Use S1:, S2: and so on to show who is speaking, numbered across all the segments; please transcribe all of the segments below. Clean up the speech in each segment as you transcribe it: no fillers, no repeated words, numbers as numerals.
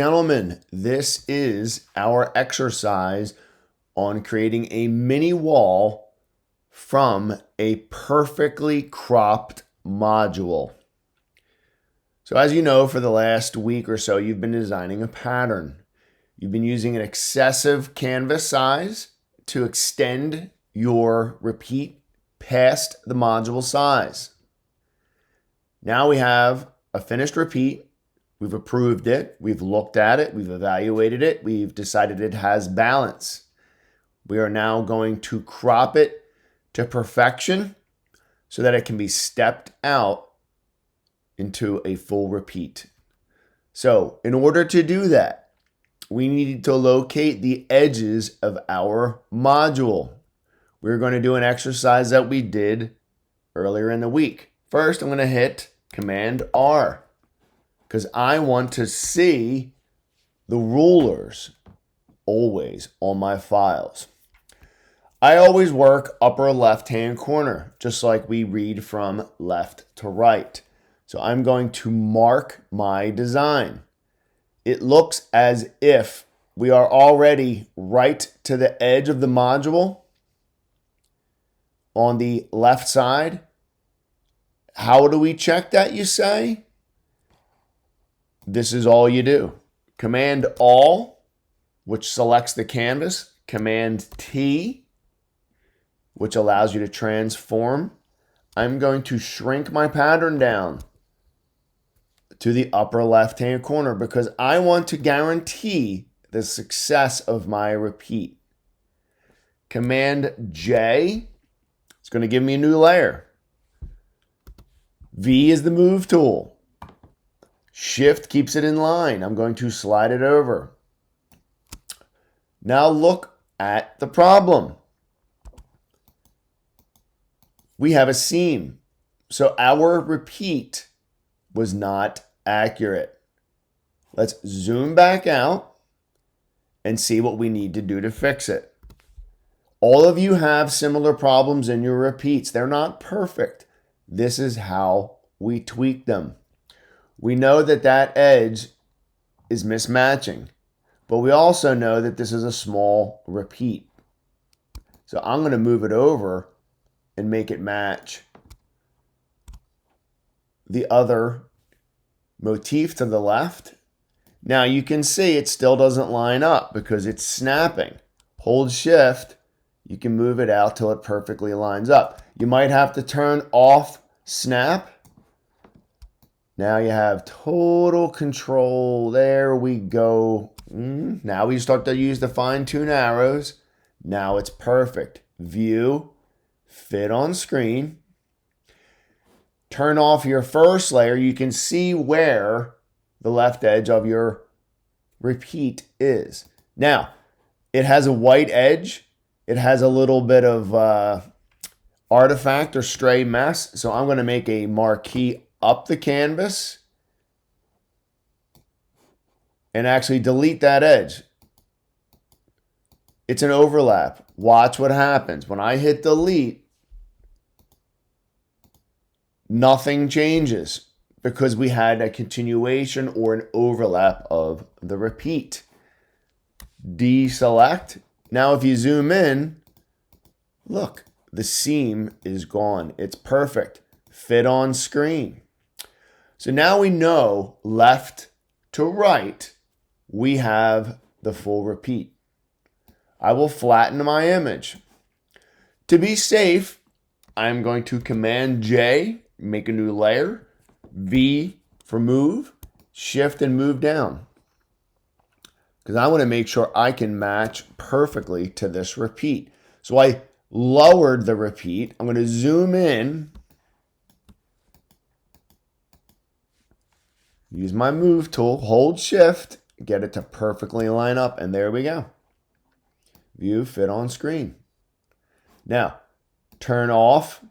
S1: Gentlemen, this is our exercise on creating a mini wall from a perfectly cropped module. So as you know, for the last week or so, you've been designing a pattern. You've been using an excessive canvas size to extend your repeat past the module size. Now we have a finished repeat. We've approved it, we've looked at it, we've evaluated it, we've decided it has balance. We are now going to crop it to perfection so that it can be stepped out into a full repeat. So in order to do that, we need to locate the edges of our module. We're going to do an exercise that we did earlier in the week. First, I'm going to hit Command R, because I want to see the rulers always on my files. I always work upper left-hand corner, just like we read from left to right. So I'm going to mark my design. It looks as if we are already right to the edge of the module on the left side. How do we check that, you say? This is all you do. Command All, which selects the canvas. Command T, which allows you to transform. I'm going to shrink my pattern down to the upper left-hand corner because I want to guarantee the success of my repeat. Command J is going to give me a new layer. V is the move tool. Shift keeps it in line. I'm going to slide it over. Now look at the problem. We have a seam. So our repeat was not accurate. Let's zoom back out and see what we need to do to fix it. All of you have similar problems in your repeats. They're not perfect. This is how we tweak them. We know that that edge is mismatching, but we also know that this is a small repeat. So I'm going to move it over and make it match the other motif to the left. Now you can see it still doesn't line up because it's snapping. Hold Shift, you can move it out till it perfectly lines up. You might have to turn off snap. Now you have total control. There we go. Now we start to use the fine-tune arrows. Now it's perfect. View, fit on screen. Turn off your first layer. You can see where the left edge of your repeat is. Now, it has a white edge. It has a little bit of artifact or stray mess. So I'm going to make a marquee up the canvas and actually delete that edge. It's an overlap. Watch what happens. When I hit delete, nothing changes because we had a continuation or an overlap of the repeat. Deselect. Now if you zoom in, look, the seam is gone. It's perfect. Fit on screen. So now we know left to right, we have the full repeat. I will flatten my image. To be safe, I'm going to Command J, make a new layer, V for move, Shift and move down. Because I want to make sure I can match perfectly to this repeat. So I lowered the repeat. I'm going to zoom in. Use my move tool, hold Shift, get it to perfectly line up, and there we go. View, fit on screen. Now, turn off,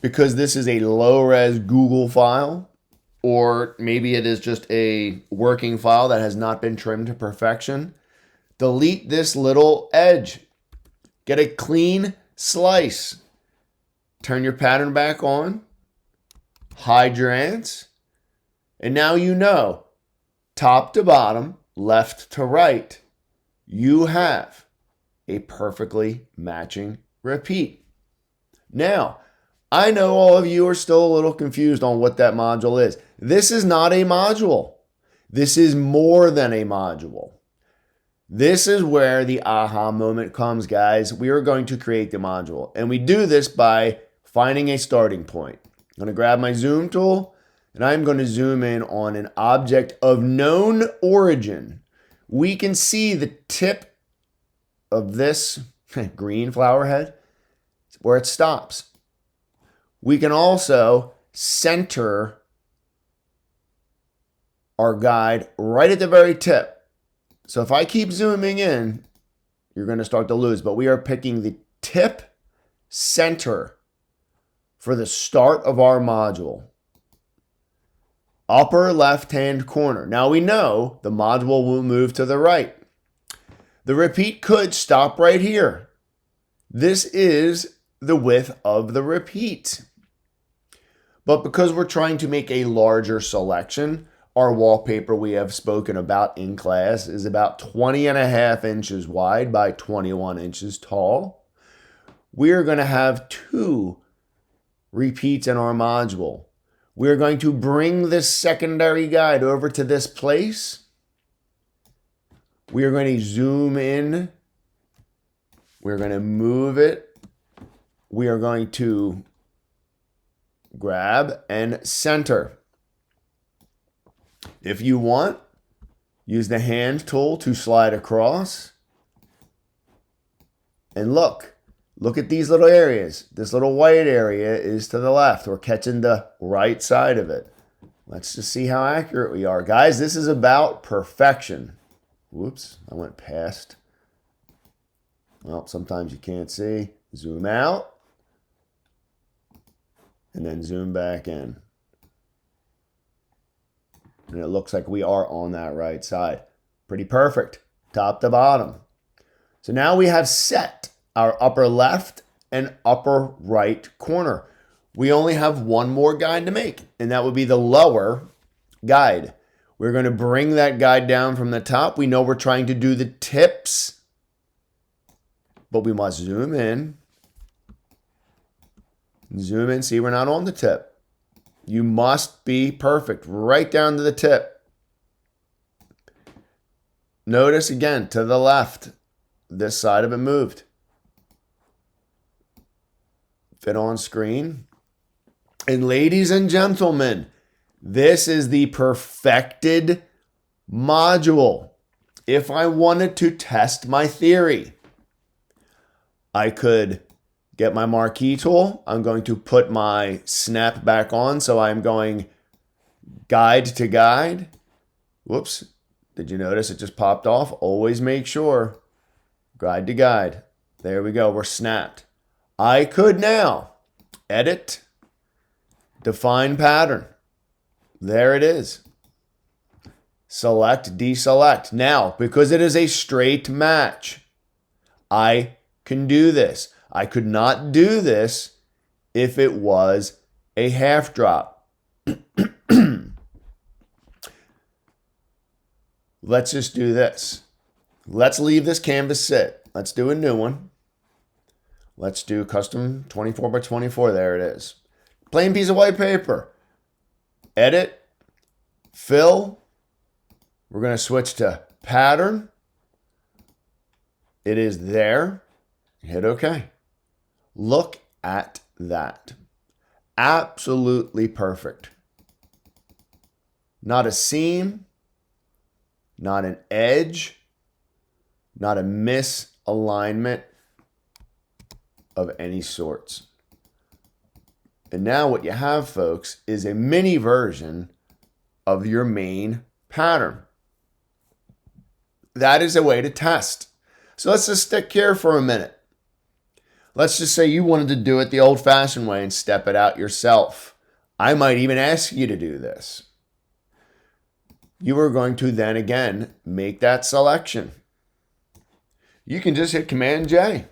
S1: because this is a low-res Google file, or maybe it is just a working file that has not been trimmed to perfection. Delete this little edge. Get a clean slice. Turn your pattern back on. Hide your ants. And now you know top to bottom, left to right, you have a perfectly matching repeat. Now, I know all of you are still a little confused on what that module is. This is not a module. This is more than a module. This is where the aha moment comes, guys. We are going to create the module. And we do this by finding a starting point. I'm going to grab my zoom tool, and I'm going to zoom in on an object of known origin. We can see the tip of this green flower head where it stops. We can also center our guide right at the very tip. So if I keep zooming in, you're going to start to lose. But we are picking the tip center for the start of our module. Upper left-hand corner. Now we know the module will move to the right. The repeat could stop right here. This is the width of the repeat. But because we're trying to make a larger selection, our wallpaper we have spoken about in class is about 20.5 inches wide by 21 inches tall. We are going to have 2 repeats in our module. We're going to bring this secondary guide over to this place. We are going to zoom in. We're going to move it. We are going to grab and center. If you want, use the hand tool to slide across. And look at these little areas. This little white area is to the left. We're catching the right side of it. Let's just see how accurate we are. Guys, this is about perfection. Whoops, I went past. Well, sometimes you can't see. Zoom out. And then zoom back in. And it looks like we are on that right side. Pretty perfect, top to bottom. So now we have set our upper left and upper right corner. We only have one more guide to make, and that would be the lower guide. We're going to bring that guide down from the top. We know we're trying to do the tips, but we must zoom in. Zoom in, see we're not on the tip. You must be perfect, right down to the tip. Notice again, to the left, this side of it moved. Fit on screen. And ladies and gentlemen, this is the perfected module. If I wanted to test my theory, I could get my marquee tool. I'm going to put my snap back on. So I'm going guide to guide. Whoops. Did you notice it just popped off? Always make sure. Guide to guide. There we go. We're snapped. I could now edit, define pattern. There it is. Select, deselect. Now, because it is a straight match, I can do this. I could not do this if it was a half drop. Let's just do this. Let's leave this canvas sit. Let's do a new one. Let's do custom 24 by 24. There it is. Plain piece of white paper. Edit. Fill. We're going to switch to pattern. It is there. Hit OK. Look at that. Absolutely perfect. Not a seam, not an edge, not a misalignment of any sorts. And now what you have, folks, is a mini version of your main pattern. That is a way to test. So let's just stick here for a minute. Let's just say you wanted to do it the old-fashioned way and step it out yourself. I might even ask you to do this. You are going to then again make that selection. You can just hit Command J.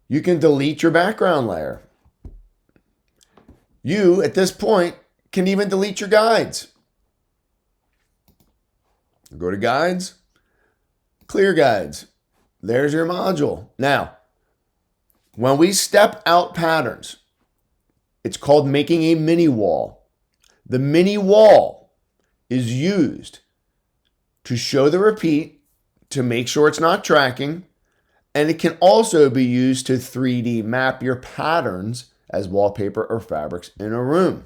S1: You can delete your background layer. You, at this point, can even delete your guides. Go to guides, clear guides. There's your module. Now, when we step out patterns, it's called making a mini wall. The mini wall is used to show the repeat, to make sure it's not tracking, and it can also be used to 3D map your patterns as wallpaper or fabrics in a room.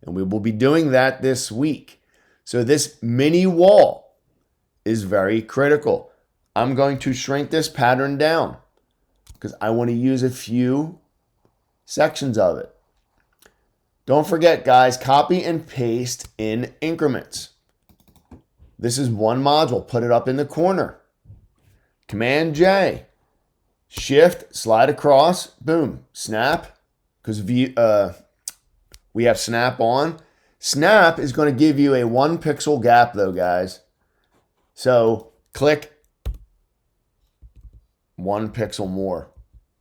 S1: And we will be doing that this week. So this mini wall is very critical. I'm going to shrink this pattern down because I want to use a few sections of it. Don't forget, guys, copy and paste in increments. This is one module. Put it up in the corner. Command J. Shift, slide across, boom, snap. Because we have snap on. Snap is going to give you a 1 pixel gap though, guys. So click 1 pixel more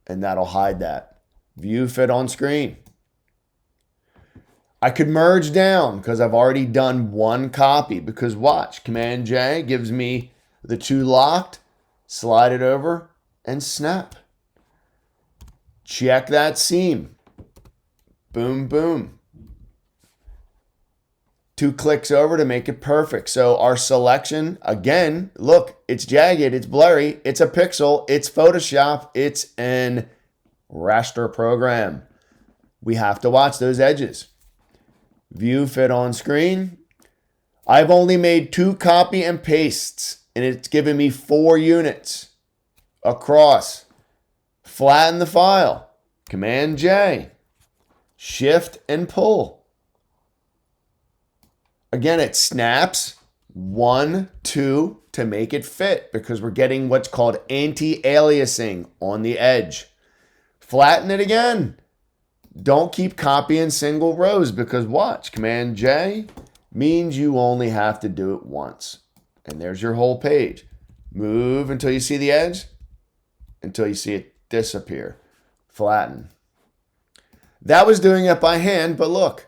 S1: and that'll hide that. View fit on screen. I could merge down because I've already done one copy, because watch, Command J gives me the 2 locked, slide it over and snap. Check that seam. Boom, boom. 2 clicks over to make it perfect. So our selection, again, look, it's jagged, it's blurry, it's a pixel, it's Photoshop, it's an raster program. We have to watch those edges. View fit on screen. I've only made 2 copy and pastes, and it's given me 4 units across. Flatten the file. Command J. Shift and pull. Again, it snaps 1, 2 to make it fit, because we're getting what's called anti-aliasing on the edge. Flatten it again. Don't keep copying single rows, because watch, Command J means you only have to do it once. And there's your whole page. Move until you see the edge, until you see it disappear. Flatten. That was doing it by hand, but look,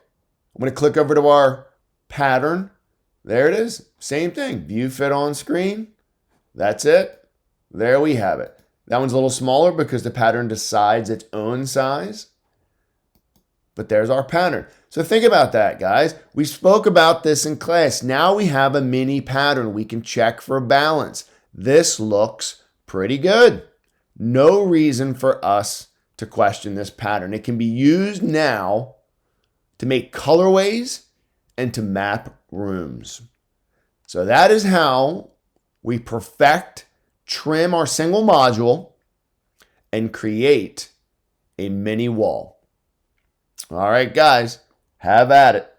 S1: I'm going to click over to our pattern. There it is. Same thing. View fit on screen. That's it. There we have it. That one's a little smaller because the pattern decides its own size. But there's our pattern. So think about that, guys. We spoke about this in class. Now we have a mini pattern. We can check for balance. This looks pretty good. No reason for us to question this pattern. It can be used now to make colorways and to map rooms. So that is how we perfect, trim our single module, and create a mini wall. All right, guys, have at it.